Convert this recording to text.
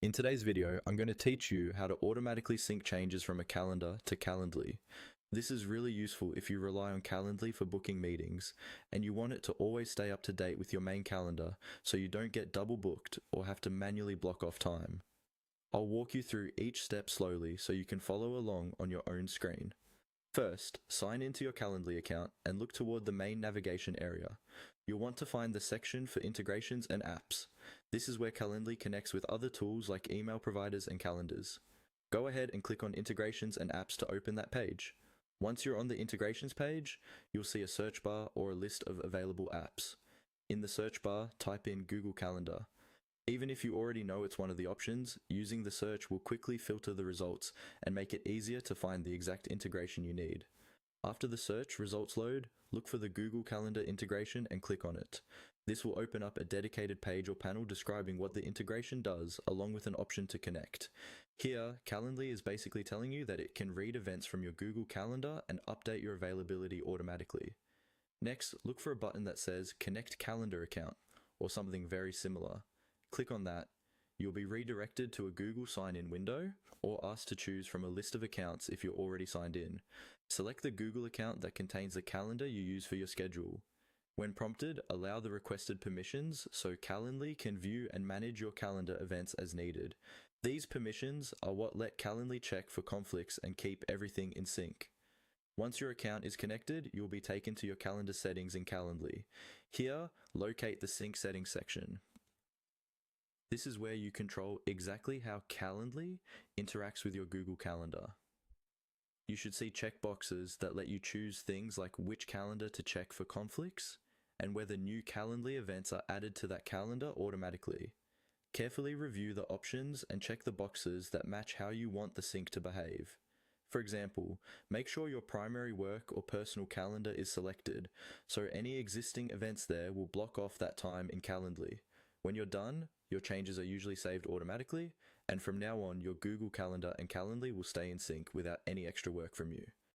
In today's video, I'm going to teach you how to automatically sync changes from a calendar to Calendly. This is really useful if you rely on Calendly for booking meetings and you want it to always stay up to date with your main calendar so you don't get double booked or have to manually block off time. I'll walk you through each step slowly so you can follow along on your own screen. First, sign into your Calendly account and look toward the main navigation area. You'll want to find the section for integrations and apps. This is where Calendly connects with other tools like email providers and calendars. Go ahead and click on integrations and apps to open that page. Once you're on the integrations page, you'll see a search bar or a list of available apps. In the search bar, type in Google Calendar. Even if you already know it's one of the options, using the search will quickly filter the results and make it easier to find the exact integration you need. After the search results load, look for the Google Calendar integration and click on it. This will open up a dedicated page or panel describing what the integration does, along with an option to connect. Here, Calendly is basically telling you that it can read events from your Google Calendar and update your availability automatically. Next, look for a button that says Connect Calendar Account, or something very similar. Click on that. You'll be redirected to a Google sign-in window or asked to choose from a list of accounts if you're already signed in. Select the Google account that contains the calendar you use for your schedule. When prompted, allow the requested permissions so Calendly can view and manage your calendar events as needed. These permissions are what let Calendly check for conflicts and keep everything in sync. Once your account is connected, you'll be taken to your calendar settings in Calendly. Here, locate the sync settings section. This is where you control exactly how Calendly interacts with your Google Calendar. You should see checkboxes that let you choose things like which calendar to check for conflicts and whether new Calendly events are added to that calendar automatically. Carefully review the options and check the boxes that match how you want the sync to behave. For example, make sure your primary work or personal calendar is selected, so any existing events there will block off that time in Calendly. When you're done, your changes are usually saved automatically, and from now on, your Google Calendar and Calendly will stay in sync without any extra work from you.